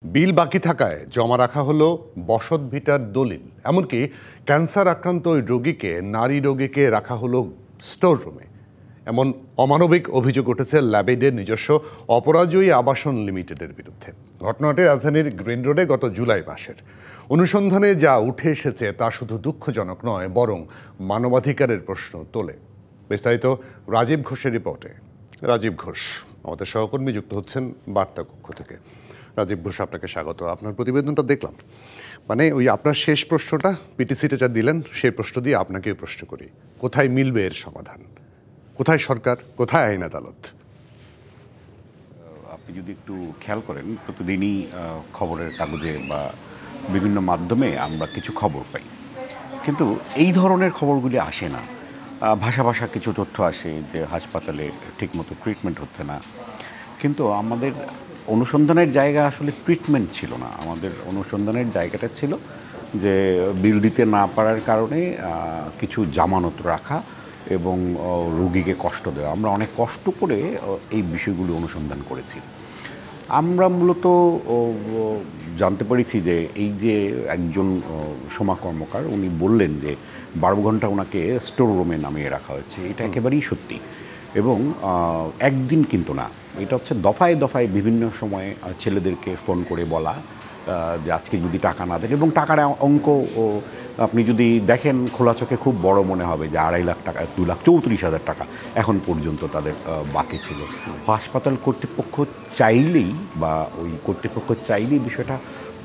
বিল বাকি থাকায় জমা রাখা হলো বসত ভিটার দলিল। এমনকি ক্যান্সার আক্রান্ত ওই রোগীকে নারী রোগীকে রাখা হলো স্টোর রুমে। এমন অমানবিক অভিযোগ উঠেছে ল্যাবেডের নিজস্ব অপরাজয়ী আবাসন লিমিটেডের বিরুদ্ধে। ঘটনাটি রাজধানীর গ্রিন রোডে গত জুলাই মাসের। অনুসন্ধানে যা উঠে এসেছে তা শুধু দুঃখজনক নয়, বরং মানবাধিকারের প্রশ্ন তোলে। বিস্তারিত রাজীব ঘোষের রিপোর্টে। রাজীব ঘোষ আমাদের সহকর্মী যুক্ত হচ্ছেন বার্তা কক্ষ থেকে। রাজীব ঘোষ, আপনাকে স্বাগত। আপনার প্রতিবেদনটা দেখলাম, মানে ওই আপনার শেষ প্রশ্নটা পিটিসিতে যা দিলেন সেই প্রশ্ন দিয়ে আপনাকেও প্রশ্ন করি, কোথায় মিলবে এর সমাধান? কোথায় সরকার, কোথায় আইন আদালত? আপনি যদি একটু খেয়াল করেন, প্রতিদিনই খবরের কাগজে বা বিভিন্ন মাধ্যমে আমরা কিছু খবর পাই, কিন্তু এই ধরনের খবরগুলি আসে না। ভাষা ভাষা কিছু তথ্য আসে যে হাসপাতালে ঠিকমতো ট্রিটমেন্ট হচ্ছে না, কিন্তু আমাদের অনুসন্ধানের জায়গা আসলে ট্রিটমেন্ট ছিল না। আমাদের অনুসন্ধানের জায়গাটা ছিল যে বিল দিতে না পারার কারণে কিছু জামানত রাখা এবং রোগীকে কষ্ট দেওয়া। আমরা অনেক কষ্ট করে এই বিষয়গুলো অনুসন্ধান করেছি। আমরা মূলত জানতে পেরেছি যে এই যে একজন সোমা কর্মকার, উনি বললেন যে 12 ঘন্টা ওনাকে স্টোর রুমে নামিয়ে রাখা হয়েছে। এটা একেবারেই সত্যি, এবং একদিন কিন্তু না, এটা হচ্ছে দফায় দফায় বিভিন্ন সময়ে ছেলেদেরকে ফোন করে বলা যে আজকে যদি টাকা না দেন, এবং টাকার অঙ্ক আপনি যদি দেখেন খোলা চোখে খুব বড় মনে হবে যে 2.5 লাখ টাকা, 2,34,000 টাকা এখন পর্যন্ত তাদের বাকি ছিল। হাসপাতাল কর্তৃপক্ষ চাইলেই বা ওই কর্তৃপক্ষ চাইলেই বিষয়টা,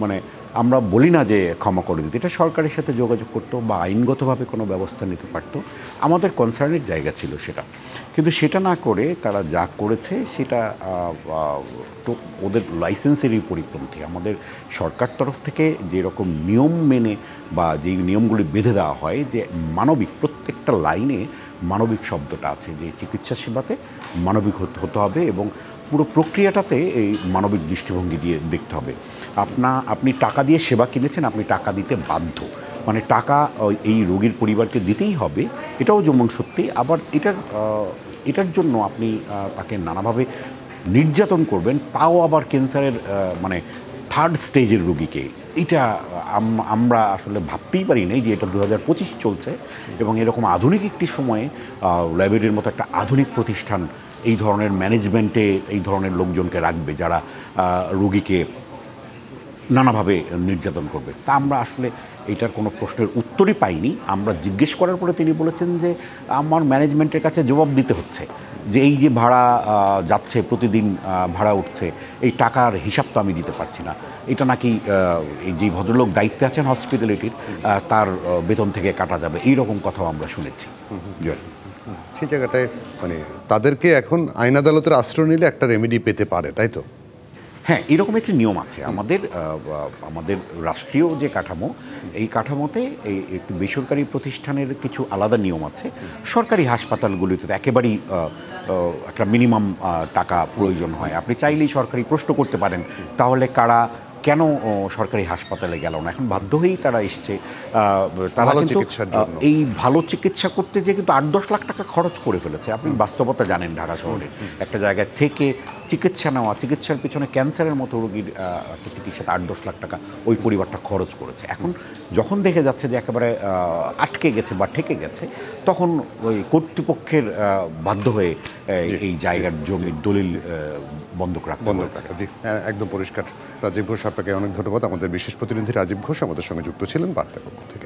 মানে আমরা বলি না যে ক্ষমা করে দিতে, এটা সরকারের সাথে যোগাযোগ করতো বা আইনগতভাবে কোনো ব্যবস্থা নিতে পারতো। আমাদের কনসার্নের জায়গা ছিল সেটা, কিন্তু সেটা না করে তারা যা করেছে সেটা তো ওদের লাইসেন্সেরই পরিপন্থী। আমাদের সরকার তরফ থেকে যেরকম নিয়ম মেনে বা যেই নিয়মগুলি বেঁধে দেওয়া হয় যে মানবিক, প্রত্যেকটা লাইনে মানবিক শব্দটা আছে, যে চিকিৎসা সেবাতে মানবিক হতে হবে এবং পুরো প্রক্রিয়াটাতে এই মানবিক দৃষ্টিভঙ্গি দিয়ে দেখতে হবে। আপনি টাকা দিয়ে সেবা কিনেছেন, আপনি টাকা দিতে বাধ্য, মানে টাকা এই রোগীর পরিবারকে দিতেই হবে, এটাও যেমন সত্যি। আবার এটার জন্য আপনি তাকে নানাভাবে নির্যাতন করবেন, তাও আবার ক্যান্সারের মানে 3rd স্টেজের রোগীকে, এটা আমরা আসলে ভাবতেই পারি নাই যে এটা 2025 চলছে এবং এরকম আধুনিক একটি সময়ে ল্যাবেডের মতো একটা আধুনিক প্রতিষ্ঠান এই ধরনের ম্যানেজমেন্টে এই ধরনের লোকজনকে রাখবে যারা রোগীকে নানাভাবে নির্যাতন করবে। তা আমরা আসলে এইটার কোনো প্রশ্নের উত্তরই পাইনি। আমরা জিজ্ঞেস করার পরে তিনি বলেছেন যে আমার ম্যানেজমেন্টের কাছে জবাব দিতে হচ্ছে যে এই যে ভাড়া যাচ্ছে, প্রতিদিন ভাড়া উঠছে, এই টাকার হিসাব তো আমি দিতে পারছি না। এটা নাকি এই যে ভদ্রলোক দায়িত্বে আছেন হসপিটালিটির, তার বেতন থেকে কাটা যাবে, এই রকম কথাও আমরা শুনেছি। সেই জায়গাটায় মানে তাদেরকে এখন আইন আদালতের আশ্রয় নিলে একটা রেমেডি পেতে পারে, তাই তো? হ্যাঁ, এরকম একটি নিয়ম আছে আমাদের রাষ্ট্রীয় যে কাঠামো, এই কাঠামোতে এই একটি বেসরকারি প্রতিষ্ঠানের কিছু আলাদা নিয়ম আছে। সরকারি হাসপাতালগুলিতে তো একেবারেই একটা মিনিমাম টাকা প্রয়োজন হয়। আপনি চাইলেই সরকারি প্রশ্ন করতে পারেন, তাহলে কারা কেন সরকারি হাসপাতালে গেল না? এখন বাধ্য হয়েই তারা এসছে। তারা কিন্তু এই ভালো চিকিৎসা করতে যে কিন্তু 8-10 লাখ টাকা খরচ করে ফেলেছে। আপনি বাস্তবতা জানেন, ঢাকা শহরে একটা জায়গায় থেকে চিকিৎসা নেওয়া, চিকিৎসার পিছনে ক্যান্সারের মতো রোগীর একটা চিকিৎসাতে 8-10 লাখ টাকা ওই পরিবারটা খরচ করেছে। এখন যখন দেখে যাচ্ছে যে একেবারে আটকে গেছে বা ঠেকে গেছে, তখন ওই কর্তৃপক্ষের বাধ্য হয়ে এই জায়গার জমির দলিল বন্ধক রাখা। জি, একদম পরিষ্কার। রাজীব ঘোষ, আপনাকে অনেক ধন্যবাদ। আমাদের বিশেষ প্রতিনিধি রাজীব ঘোষ আমাদের সঙ্গে যুক্ত ছিলেন বার্তা কক্ষ থেকে।